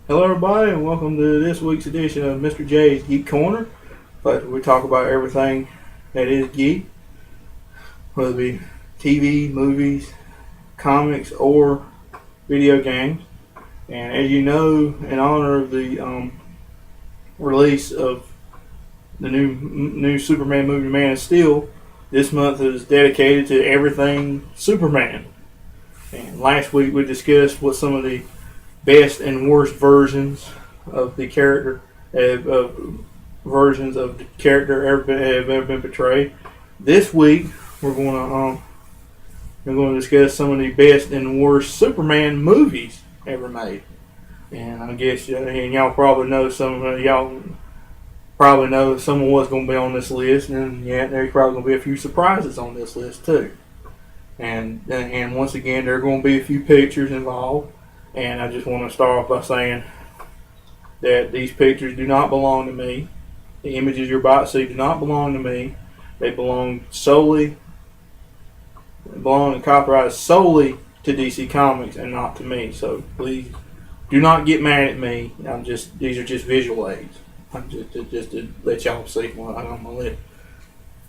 Hello, everybody, and welcome to this week's edition of Mr. J's Geek Corner. But we talk about everything that is geek, whether it be TV, movies, comics, or video games. And as you know, in honor of the release of the new Superman movie, Man of Steel, this month is dedicated to everything Superman. And last week we discussed what some of the best and worst versions of the character, versions of the character have ever been portrayed. This week we're going to discuss some of the best and worst Superman movies ever made. And I guess and y'all probably know some of what's going to be on this list, and yeah, there's probably going to be a few surprises on this list too. And once again, there are going to be a few pictures involved. And I just want to start off by saying that these pictures do not belong to me. The images you're about to see do not belong to me. They belong and copyrighted solely to DC Comics and not to me. So please do not get mad at me. These are just visual aids. I'm just to let y'all see what I'm gonna let.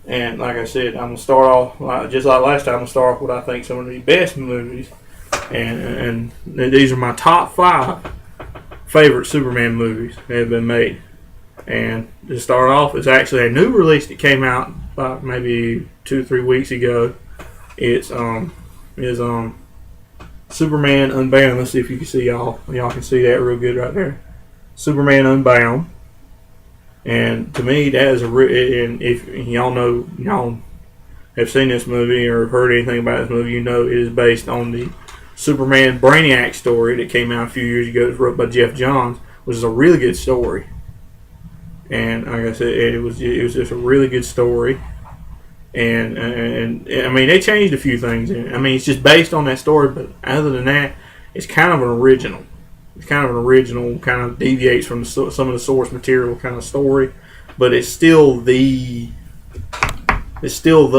And like I said, I'm gonna start off just like last time. I'm gonna start off with I think some of the best movies. And these are my top 5 favorite Superman movies that have been made. And to start off, it's actually a new release that came out about maybe 2-3 weeks ago. It's Superman Unbound. Let's see if you can see y'all can see that real good right there. Superman Unbound. And to me, that is and if y'all have seen this movie or heard anything about this movie, you know it is based on the Superman Brainiac story that came out a few years ago. It was wrote by Jeff Johns, which is a really good story. And like I said, it was just a really good story. And I mean, they changed a few things. I mean, it's just based on that story, but other than that, it's kind of an original. It's kind of an original, kind of deviates from some of the source material kind of story, but it's still the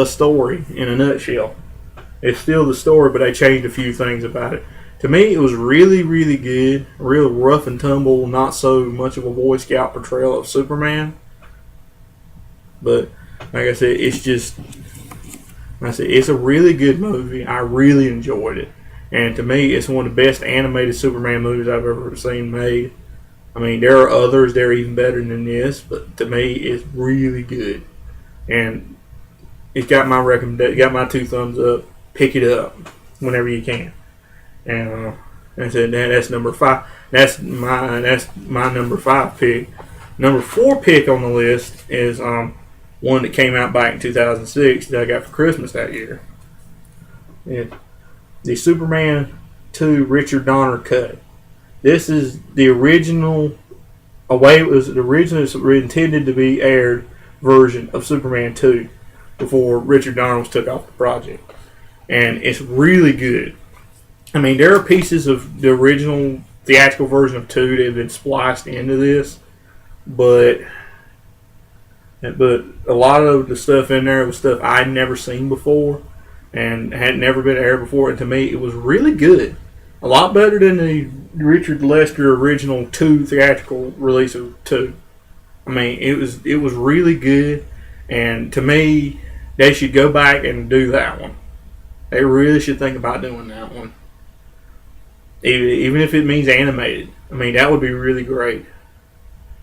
story in a nutshell. It's still the story, but they changed a few things about it. To me, it was really, really good. Real rough and tumble, not so much of a Boy Scout portrayal of Superman. But like I said, it's a really good movie. I really enjoyed it. And to me, it's one of the best animated Superman movies I've ever seen made. I mean, there are others that are even better than this, but to me, it's really good. And it's got my 2 thumbs up. Pick it up whenever you can. And that's number 5. That's my number 5 pick. Number 4 pick on the list is one that came out back in 2006 that I got for Christmas that year. The Superman 2 Richard Donner cut. This is the original, it was originally intended to be aired version of Superman 2 before Richard Donner was took off the project. And it's really good. I mean, there are pieces of the original theatrical version of 2 that have been spliced into this, but a lot of the stuff in there was stuff I'd never seen before and had never been aired before. And to me, it was really good. A lot better than the Richard Lester original 2 theatrical release of 2. I mean, it was really good. And to me, they should go back and do that one. They really should think about doing that one. Even if it means animated. I mean, that would be really great.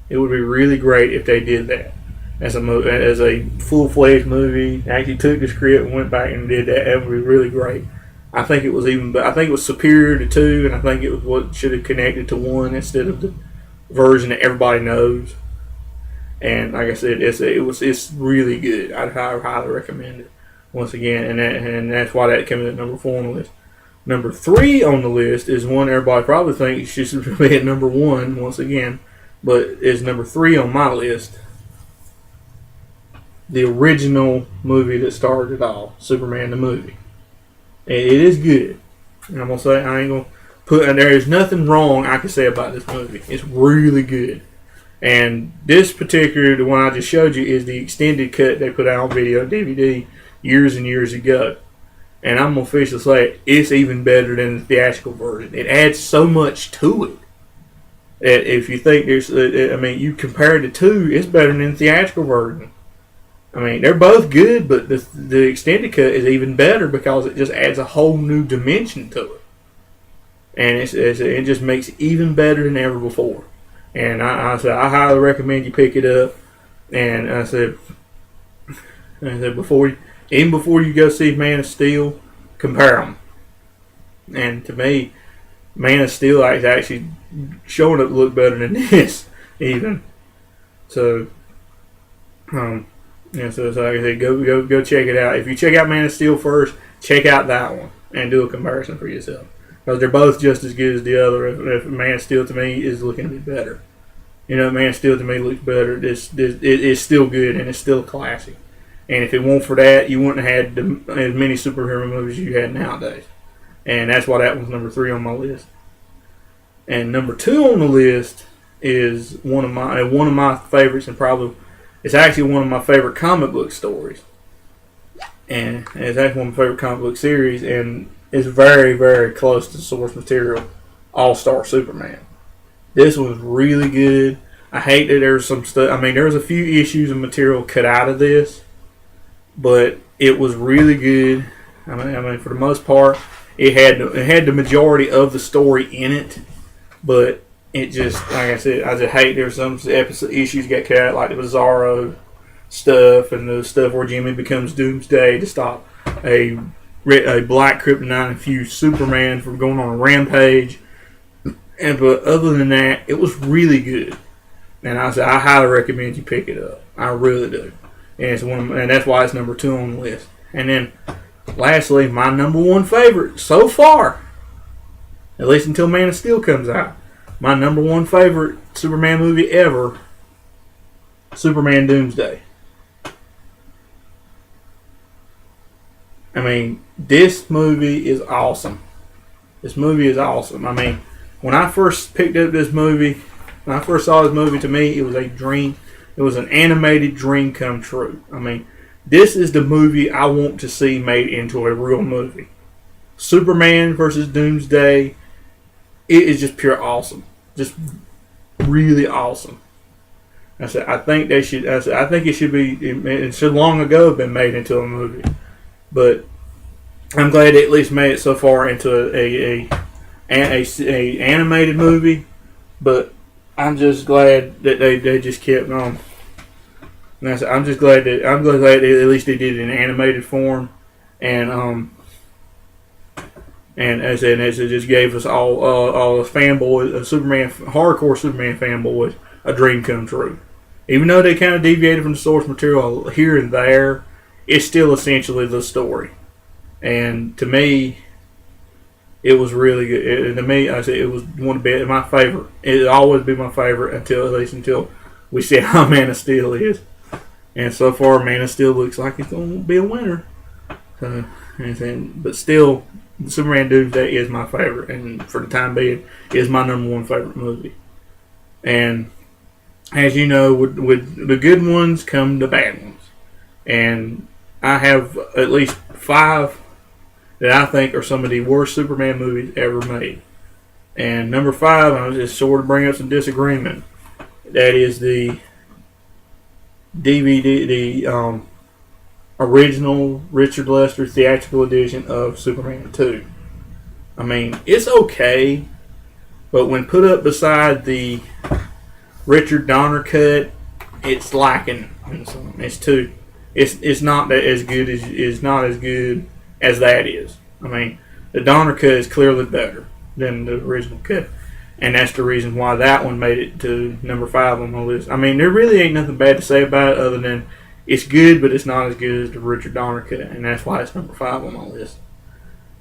It would be really great if they did that. As a full-fledged movie, actually took the script and went back and did that. That would be really great. I think it was superior to 2, and I think it was what should have connected to 1 instead of the version that everybody knows. And like I said, it's really good. I'd highly recommend it. Once again, and that's why that came at number 4 on the list. Number 3 on the list is one everybody probably thinks should be at number 1 once again, but is number 3 on my list. The original movie that started it all, Superman the movie. It is good. And I'm gonna say there is nothing wrong I can say about this movie. It's really good. And this particular, the one I just showed you, is the extended cut they put out on video DVD years and years ago. And I'm going to officially say it's even better than the theatrical version. It adds so much to it. If you think there's, I mean, you compare the two, it's better than the theatrical version. I mean, they're both good, but the extended cut is even better because it just adds a whole new dimension to it, and it just makes it even better than ever before. And I said I highly recommend you pick it up. And I said before you go see Man of Steel, compare them. And to me, Man of Steel is actually showing up to look better than this even. So yeah, so like I said, go check it out. If you check out Man of Steel first, check out that one and do a comparison for yourself. Because they're both just as good as the other. If Man of Steel to me is looking to be better. You know, Man of Steel to me looks better. It's still good and it's still a classic. And if it weren't for that, you wouldn't have had as many superhero movies you had nowadays. And that's why that one's number 3 on my list. And number 2 on the list is one of my favorites, and probably it's actually one of my favorite comic book stories. And it's actually one of my favorite comic book series, and it's very, very close to source material, All-Star Superman. This was really good. I hate that there's some stuff. I mean, there's a few issues of material cut out of this, but it was really good. I mean, for the most part, it had the majority of the story in it, but it just, like I said, I just hate there's some issues got cut out, like the Bizarro stuff and the stuff where Jimmy becomes Doomsday to stop a black kryptonite infused Superman from going on a rampage. But other than that, it was really good, and I highly recommend you pick it up. I really do, and that's why it's number 2 on the list. And then, lastly, my number 1 favorite so far, at least until Man of Steel comes out, my number 1 favorite Superman movie ever, Superman Doomsday. I mean, this movie is awesome. This movie is awesome. I mean, when I first picked up this movie, when I first saw this movie, to me, it was a dream. It was an animated dream come true. I mean, this is the movie I want to see made into a real movie. Superman versus Doomsday. It is just pure awesome. Just really awesome. I think it should be. It should long ago have been made into a movie, but I'm glad they at least made it so far into a animated movie. But I'm just glad that they just kept on. I'm just glad that at least they did it in animated form, and as I said, it just gave us all the fanboys, hardcore Superman fanboys, a dream come true. Even though they kind of deviated from the source material here and there, it's still essentially the story. And to me, it was really good. To me, I said it was one of my favorite. It'll always be my favorite until we see how Man of Steel is. And so far, Man of Steel looks like it's going to be a winner. But still, Superman Doomsday is my favorite, and for the time being, is my number 1 favorite movie. And as you know, with the good ones come the bad ones. And I have at least 5 that I think are some of the worst Superman movies ever made. And number 5, I was just sort of bring up some disagreement. That is the DVD, the original Richard Lester theatrical edition of Superman 2. I mean, it's okay, but when put up beside the Richard Donner cut, it's lacking. It's not as good as that is. I mean, the Donner cut is clearly better than the original cut, and that's the reason why that one made it to number 5 on my list. I mean, there really ain't nothing bad to say about it other than it's good, but it's not as good as the Richard Donner cut, and that's why it's number 5 on my list.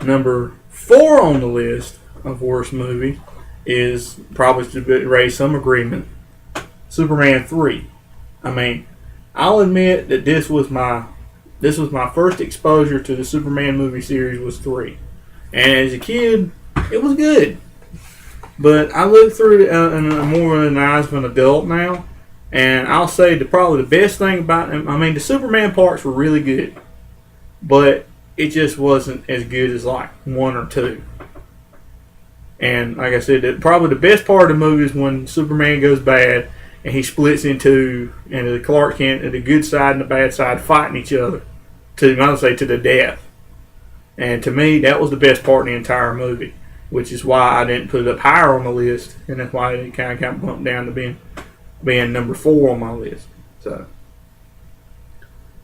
Number 4 on the list of worst movies is probably to raise some agreement. Superman 3. I mean, I'll admit that this was my first exposure to the Superman movie series was 3, and as a kid, it was good. But I look through it in more in the eyes of an adult now, and I'll say probably the best thing about them. I mean, the Superman parts were really good, but it just wasn't as good as like 1 or 2. And like I said, probably the best part of the movie is when Superman goes bad and he splits into and the Clark Kent and the good side and the bad side fighting each other to the death. And to me, that was the best part in the entire movie, which is why I didn't put it up higher on the list, and that's why it kind of bumped down to being number 4 on my list. So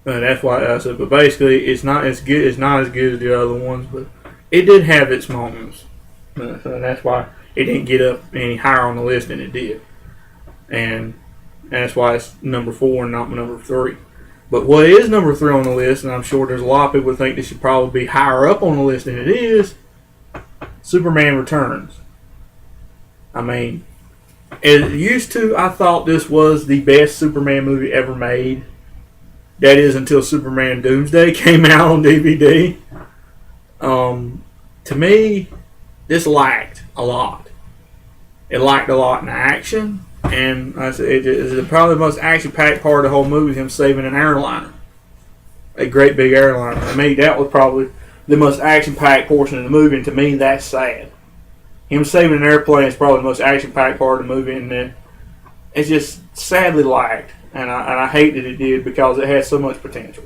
that's why I said. But basically, it's not as good. It's not as good as the other ones, but it did have its moments. So that's why it didn't get up any higher on the list than it did, and that's why it's number 4 and not number 3. But what is number 3 on the list, and I'm sure there's a lot of people who think this should probably be higher up on the list than it is, Superman Returns. I mean, as used to, I thought this was the best Superman movie ever made. That is until Superman Doomsday came out on DVD. To me, this lacked a lot. It lacked a lot in action. And I said, it is probably the most action-packed part of the whole movie, him saving an airliner. A great big airliner. To me, that was probably the most action-packed portion of the movie, and to me, that's sad. Him saving an airplane is probably the most action-packed part of the movie, and then it's just sadly lacked. And I hate that it did because it had so much potential.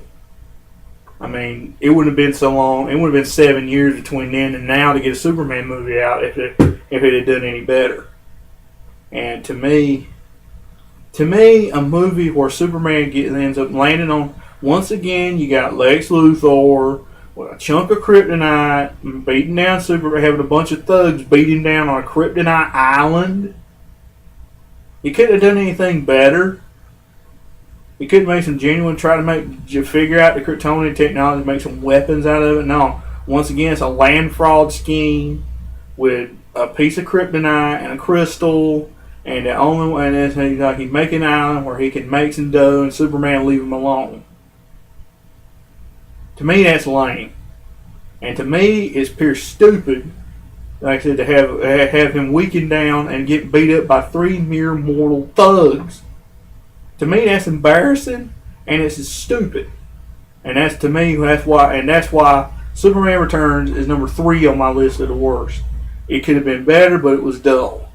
I mean, it wouldn't have been so long. It would have been 7 years between then and now to get a Superman movie out if it had done any better. And to me, a movie where Superman ends up landing on, once again, you got Lex Luthor with a chunk of kryptonite, beating down Superman, having a bunch of thugs beat him down on a kryptonite island. You couldn't have done anything better. You could make some genuine, try to figure out the Kryptonian technology, make some weapons out of it. No, once again, it's a land fraud scheme with a piece of kryptonite and a crystal, and the only one is he's making an island where he can make some dough, and Superman leave him alone. To me, that's lame, and to me, it's pure stupid. Like I said, to have him weakened down and get beat up by 3 mere mortal thugs. To me, that's embarrassing, and it's stupid. And that's why Superman Returns is number 3 on my list of the worst. It could have been better, but it was dull.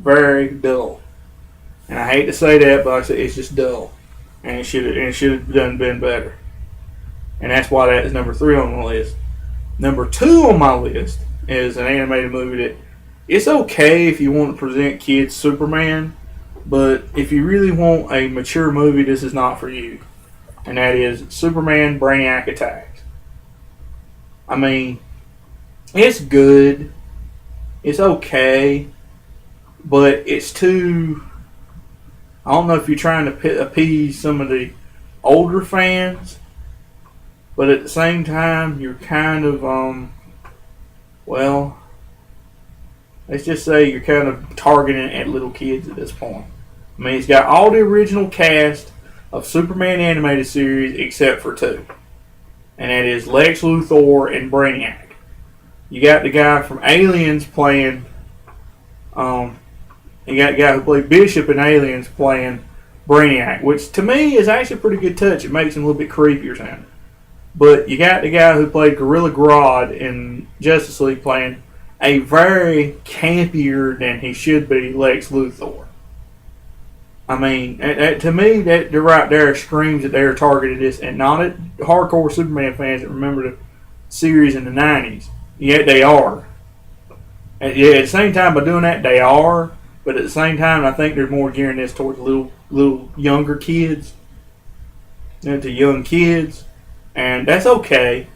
Very dull. And I hate to say that, but like I said, it's just dull. And it should have been better. And that's why that is number 3 on my list. Number 2 on my list is an animated movie that it's okay if you want to present kids Superman, but if you really want a mature movie, this is not for you. And that is Superman Brainiac Attacks. I mean, it's good. It's okay. But it's too... I don't know if you're trying to appease some of the older fans, but at the same time, you're kind of, let's just say you're kind of targeting at little kids at this point. I mean, it's got all the original cast of Superman animated series except for 2. And that is Lex Luthor and Brainiac. You got the guy from Aliens playing, you got the guy who played Bishop in Aliens playing Brainiac, which to me is actually a pretty good touch. It makes him a little bit creepier sounding. But you got the guy who played Gorilla Grodd in Justice League playing a very campier than he should be Lex Luthor. I mean, to me, that right there screams that they're targeted this, and not at hardcore Superman fans that remember the series in the 90s. Yet they are. At the same time, by doing that, they are. But at the same time, I think they're more gearing this towards little younger kids. To young kids. And that's okay.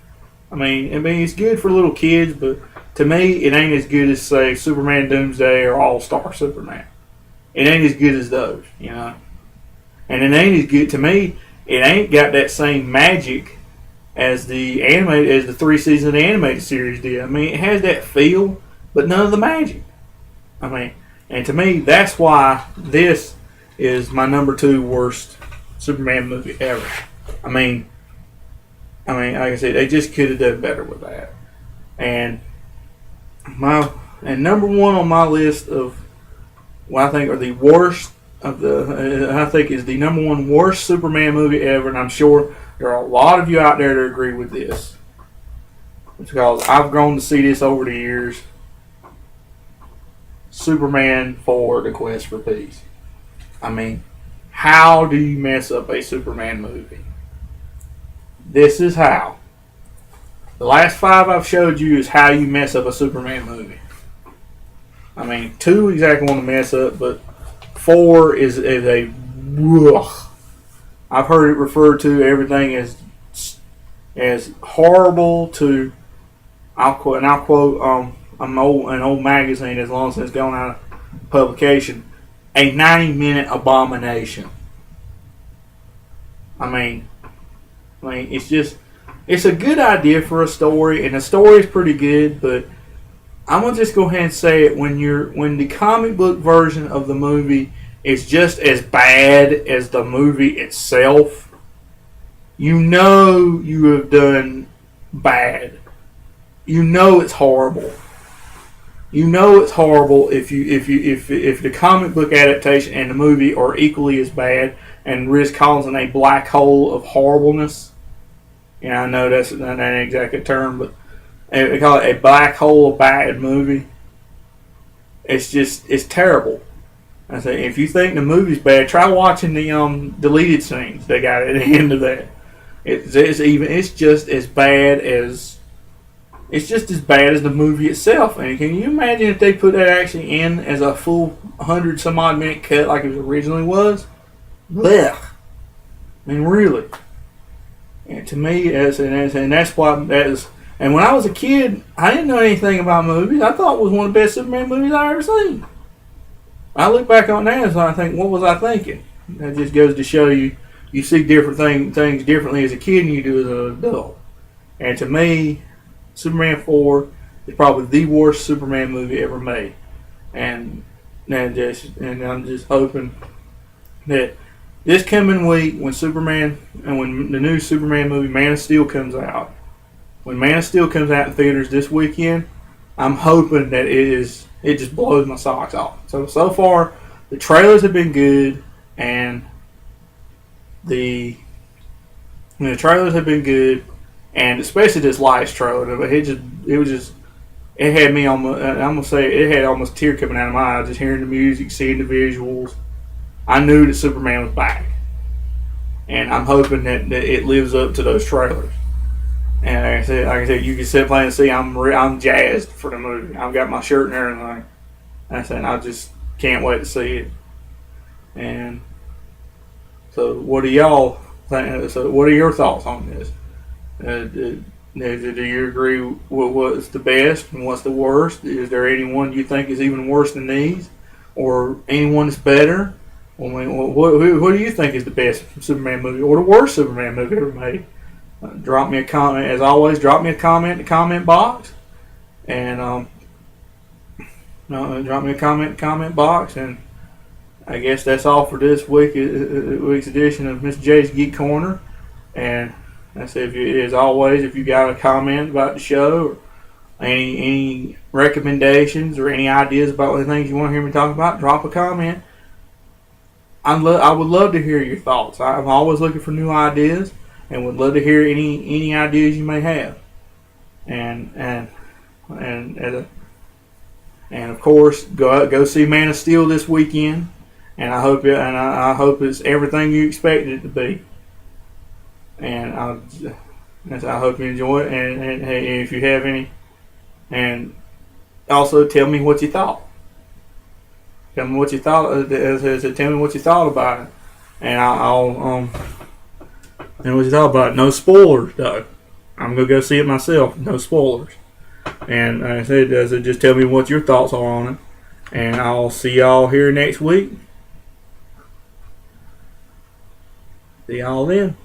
I mean, it's good for little kids, but to me, it ain't as good as, say, Superman Doomsday or All-Star Superman. It ain't as good as those, you know. And it ain't as good, to me, it ain't got that same magic as the 3 seasons of the animated series did. I mean, it has that feel, but none of the magic. I mean, and to me, that's why this is my number 2 worst Superman movie ever. I mean, like I said, they just could have done better with that. And number 1 on my list of what I think are the worst I think is the number 1 worst Superman movie ever, and I'm sure there are a lot of you out there that agree with this. Because I've grown to see this over the years, Superman 4: The Quest for Peace. I mean, how do you mess up a Superman movie? This is how. The last 5 I've showed you is how you mess up a Superman movie. I mean, 2 exactly want to mess up, but 4 is a. Ugh. I've heard it referred to everything as horrible to. I'll quote an old magazine as long as it's gone out of publication. A 90-minute abomination. I mean, it's a good idea for a story, and the story is pretty good, but I'm gonna just go ahead and say it: when the comic book version of the movie is just as bad as the movie itself, you know you have done bad. You know it's horrible. You know it's horrible if the comic book adaptation and the movie are equally as bad and risk causing a black hole of horribleness. Yeah, I know that's not an exact term, but they call it a black hole of bad movie. It's terrible. I say, if you think the movie's bad, try watching the deleted scenes they got at the end of that. It's just as bad as. It's just as bad as the movie itself. And can you imagine if they put that actually in as a full 100 some odd minute cut like it originally was? Blech. I mean, really. And to me, and that's why that is. And when I was a kid, I didn't know anything about movies. I thought it was one of the best Superman movies I ever seen. I look back on that and I think, what was I thinking? That just goes to show you see different things differently as a kid than you do as an adult. And to me, Superman 4 is probably the worst Superman movie ever made, and I'm just hoping that this coming week when the new Superman movie Man of Steel comes out, when Man of Steel comes out in theaters this weekend, I'm hoping that it just blows my socks off. So far the trailers have been good, and the trailers have been good. And especially this last trailer, it had me almost. I'm gonna say it had almost a tear coming out of my eyes just hearing the music, seeing the visuals. I knew that Superman was back, and I'm hoping that it lives up to those trailers. And like I said, you can sit playing and see. I'm jazzed for the movie. I've got my shirt and everything. I just can't wait to see it. And so, what do y'all think? So, what are your thoughts on this? Do you agree with what's the best and what's the worst? Is there anyone you think is even worse than these, or anyone that's better? I mean, what do you think is the best Superman movie or the worst Superman movie ever made? Drop me a comment. As always, drop me a comment in the comment box, and drop me a comment in the comment box. And I guess that's all for this week's edition of Mr. J's Geek Corner. And as always, if you got a comment about the show, or any recommendations or any ideas about the things you want to hear me talk about, drop a comment. I would love to hear your thoughts. I'm always looking for new ideas, and would love to hear any ideas you may have. And of course, go see Man of Steel this weekend, and I hope it's everything you expected it to be. And I hope you enjoy it. And hey, if you have any, and also tell me what you thought. Tell me what you thought. Tell me what you thought about it, and I'll and what you thought about it. No spoilers, though. I'm gonna go see it myself. No spoilers. And like I said, just tell me what your thoughts are on it, and I'll see y'all here next week. See y'all then.